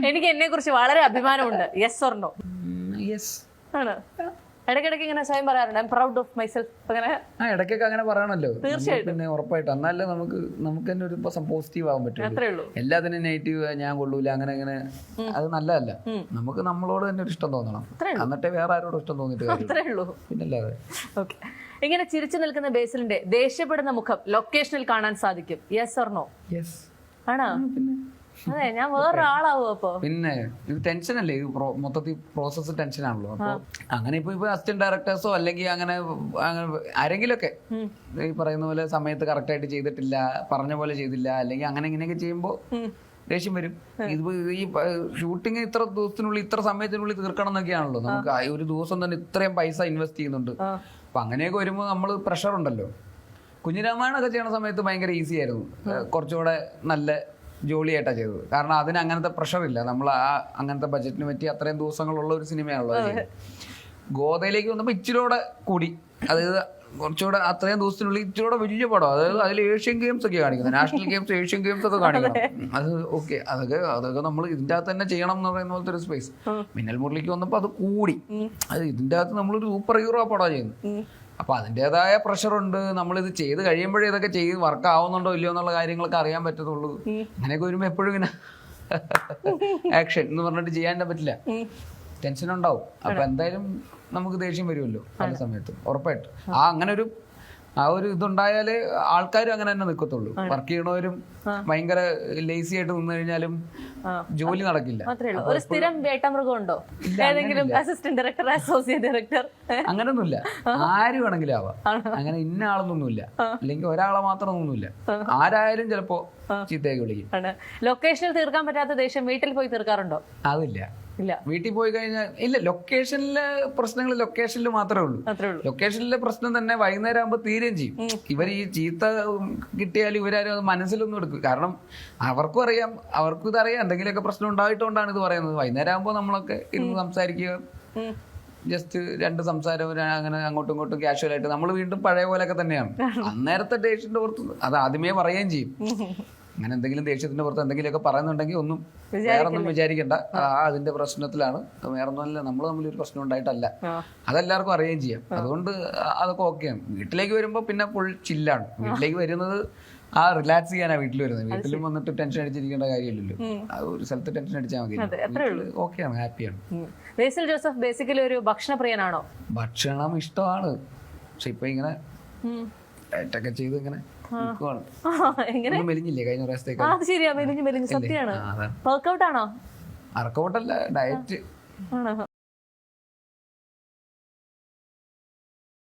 എനിക്ക് എന്നെ കുറിച്ച് വളരെ അഭിമാനമുണ്ട്. Yes or no? യെസ് ആണ്. ഇടയ്ക്കിടയ്ക്ക് ഇങ്ങനെ സ്വയം പറയാറുണ്ട് I am proud of myself. അങ്ങനെ ഇടയ്ക്കൊക്കെ അങ്ങനെ പറയണല്ലോ. തീർച്ചയായിട്ടും. പിന്നെ ഉറപ്പായിട്ടും എന്നാലേ നമുക്ക് തന്നെ ഒരു പോസിറ്റീവ് ആവാൻ പറ്റും. അത്രേ ഉള്ളൂ. എല്ലാത്തിനും നെഗറ്റീവ് ഞാൻ കൊള്ളൂല അങ്ങനെ അത് നല്ലതല്ല. നമുക്ക് നമ്മളോട് തന്നെ ഒരു ഇഷ്ടം തോന്നണം, എന്നിട്ടേ വേറെ ആരോടും ഇഷ്ടം തോന്നിട്ട് അത്രേ ഉള്ളൂ. പിന്നല്ലാതെ. ഓക്കെ. ഇങ്ങനെ ചിരിച്ചു നിൽക്കുന്ന ബേസിലിന്റെ ദേഷ്യപ്പെടുന്ന മുഖം ലൊക്കേഷനിൽ കാണാൻ സാധിക്കും. Yes or no? യെസ്. ആണോ? അതെ, ഞാൻ വേറൊരാളാവോ അപ്പൊ? പിന്നെ ഇത് ടെൻഷനല്ലേ, ഇത് മൊത്തത്തിൽ പ്രോസസ് ടെൻഷനാണല്ലോ. അപ്പൊ അങ്ങനെ ഇപ്പൊ അസിസ്റ്റന്റ് ഡയറക്ടേഴ്സോ അല്ലെങ്കിൽ അങ്ങനെ ആരെങ്കിലൊക്കെ ഈ പറയുന്ന പോലെ സമയത്ത് കറക്റ്റ് ആയിട്ട് ചെയ്തിട്ടില്ല, പറഞ്ഞ പോലെ ചെയ്തില്ല, അല്ലെങ്കിൽ അങ്ങനെ ഇങ്ങനെയൊക്കെ ചെയ്യുമ്പോ ദേഷ്യം വരും. ഇത് ഈ ഷൂട്ടിങ് ഇത്ര ദിവസത്തിനുള്ളിൽ ഇത്ര സമയത്തിനുള്ളിൽ തീർക്കണം എന്നൊക്കെയാണല്ലോ. നമുക്ക് ഒരു ദിവസം തന്നെ ഇത്രയും പൈസ ഇൻവെസ്റ്റ് ചെയ്യുന്നുണ്ട്. അപ്പൊ അങ്ങനെയൊക്കെ വരുമ്പോൾ നമ്മള് പ്രഷർ ഉണ്ടല്ലോ. കുഞ്ഞിരാമായണൊക്കെ ചെയ്യണ സമയത്ത് ഭയങ്കര ഈസി ആയിരുന്നു, കുറച്ചുകൂടെ നല്ല ജോലിയായിട്ടാണ് ചെയ്തത്. കാരണം അതിന് അങ്ങനത്തെ പ്രഷർ ഇല്ല. നമ്മൾ അങ്ങനത്തെ ബഡ്ജറ്റിന് പറ്റി അത്രയും ദിവസങ്ങളുള്ള ഒരു സിനിമയാണല്ലോ. ഗോതയിലേക്ക് വന്നപ്പോൾ ഇച്ചിരൂടെ കൂടി, അതായത് കുറച്ചുകൂടെ അത്രയും ദിവസത്തിനുള്ളിൽ ഇച്ചിരൂടെ വലിയ പടം. അതായത് അതിൽ ഏഷ്യൻ ഗെയിംസ് ഒക്കെ കാണിക്കുന്നത്, നാഷണൽ ഗെയിംസ്, ഏഷ്യൻ ഗെയിംസ് ഒക്കെ കാണിക്കണം. അത് ഓക്കെ, അതൊക്കെ നമ്മൾ ഇതിൻ്റെ അകത്ത് തന്നെ ചെയ്യണം എന്ന് പറയുന്ന പോലത്തെ ഒരു സ്പേസ്. മിന്നൽ മുരളിക്ക് വന്നപ്പോൾ അത് കൂടി. അത് ഇതിൻ്റെ അകത്ത് നമ്മളൊരു സൂപ്പർ ഹീറോ പടമാണ് ചെയ്യുന്നത്. അപ്പൊ അതിൻ്റെതായ പ്രഷറുണ്ട്. നമ്മളിത് ചെയ്ത് കഴിയുമ്പോഴേ ഇതൊക്കെ ചെയ്ത് വർക്ക് ആവുന്നുണ്ടോ ഇല്ലയോ എന്നുള്ള കാര്യങ്ങളൊക്കെ അറിയാൻ പറ്റത്തുള്ളൂ. അങ്ങനെയൊക്കെ വരുമ്പോൾ എപ്പോഴും ഇങ്ങനെ ആക്ഷൻ എന്ന് പറഞ്ഞിട്ട് ചെയ്യാൻ പറ്റില്ല, ടെൻഷൻ ഉണ്ടാവും. അപ്പൊ എന്തായാലും നമുക്ക് ദേഷ്യം വരുമല്ലോ പല സമയത്തും, ഉറപ്പായിട്ടും. ആ ഒരു ഇതുണ്ടായാലേ ആൾക്കാരും അങ്ങനെ തന്നെ നിൽക്കത്തുള്ളൂ. വർക്ക് ചെയ്യണവരും ഭയങ്കര ലേസി ആയിട്ട് നിന്ന് കഴിഞ്ഞാലും ജോലി നടക്കില്ല. ഒരു സ്ഥിരം വേട്ടമൃഗം ഉണ്ടോ? ഏതെങ്കിലും അസിസ്റ്റന്റ് ഡയറക്ടർ, അസോസിയേറ്റ് ഡയറക്ടർ? അങ്ങനൊന്നുമില്ല, ആര് വേണമെങ്കിലും ആവാം. അങ്ങനെ ഇന്ന ആളൊന്നുമില്ല, അല്ലെങ്കിൽ ഒരാളെ മാത്രം ഒന്നുമില്ല. ആരായാലും ചിലപ്പോ ചീത്തയാക്കി വിളിക്കും. ലൊക്കേഷനിൽ തീർക്കാൻ പറ്റാത്ത ദേഷ്യം വീട്ടിൽ പോയി തീർക്കാറുണ്ടോ? അതില്ല. ഇല്ല. വീട്ടിൽ പോയി കഴിഞ്ഞാൽ ഇല്ല. ലൊക്കേഷനിലെ പ്രശ്നങ്ങൾ ലൊക്കേഷനിൽ മാത്രമേ ഉള്ളൂ. ലൊക്കേഷനിലെ പ്രശ്നം തന്നെ വൈകുന്നേരം ആകുമ്പോൾ തീരുകയും ചെയ്യും. ഇവർ ഈ ചീത്ത കിട്ടിയാൽ ഇവരാരും അത് മനസ്സിലൊന്നും എടുക്കും. കാരണം അവർക്കും അറിയാം, അവർക്കും ഇതറിയാം എന്തെങ്കിലുമൊക്കെ പ്രശ്നം ഉണ്ടായിട്ടോണ്ടാണ് ഇത് പറയുന്നത്. വൈകുന്നേരം ആകുമ്പോൾ നമ്മളൊക്കെ ഇരുന്ന് സംസാരിക്കുക, ജസ്റ്റ് രണ്ട് സംസാരം അങ്ങനെ അങ്ങോട്ടും ഇങ്ങോട്ടും കാഷ്വൽ ആയിട്ട് നമ്മൾ വീണ്ടും പഴയ പോലെയൊക്കെ തന്നെയാണ്. അന്നേരത്തെ ദേഷ്യത്തിന്റെ പുറത്ത് അത് ആദ്യമേ പറയുകയും ചെയ്യും. അങ്ങനെ എന്തെങ്കിലും ദേഷ്യത്തിന്റെ പുറത്ത് എന്തെങ്കിലുമൊക്കെ പറയുന്നുണ്ടെങ്കിൽ ഒന്നും വേറൊന്നും വിചാരിക്കണ്ട, അതിന്റെ പ്രശ്നത്തിലാണ്, വേറൊന്നുമല്ല, നമ്മൾ തമ്മിൽ ഒരു പ്രശ്നം ഉണ്ടായിട്ടല്ല. അതെല്ലാവർക്കും അറിയുകയും ചെയ്യാം. അതുകൊണ്ട് അതൊക്കെ ഓക്കെയാണ്. വീട്ടിലേക്ക് വരുമ്പോൾ പിന്നെ ഫുൾ ചില്ലാണ്. വീട്ടിലേക്ക് വരുന്നത് റിലാക്സ് ചെയ്യാനാ വീട്ടിൽ വരുന്നത്. വീട്ടിലും വന്നിട്ട് ടെൻഷൻ അടിച്ചിരിക്കേണ്ട കാര്യമില്ലല്ലോ. ഒരു സ്ഥലത്ത് ടെൻഷൻ അടിച്ചാൽ മതി. ഓക്കെയാണ്, ഹാപ്പിയാണ്. ബേസിൽ ജോസഫ് ബേസിക്കലി ഒരു ഭക്ഷണപ്രിയനാണോ? ഭക്ഷണം ഇഷ്ടമാണ്, പക്ഷെ ഇപ്പൊ ഇങ്ങനെ ഡയറ്റൊക്കെ ചെയ്ത് ഇങ്ങനെ മെലിഞ്ഞില്ലേ കഴിഞ്ഞ പ്രാവശ്യത്തേക്ക്? ശരിയാ, മെലിഞ്ഞു. സത്യമാണ്. വർക്കൗട്ട് ആണോ? വർക്കൗട്ടല്ല, ഡയറ്റ്.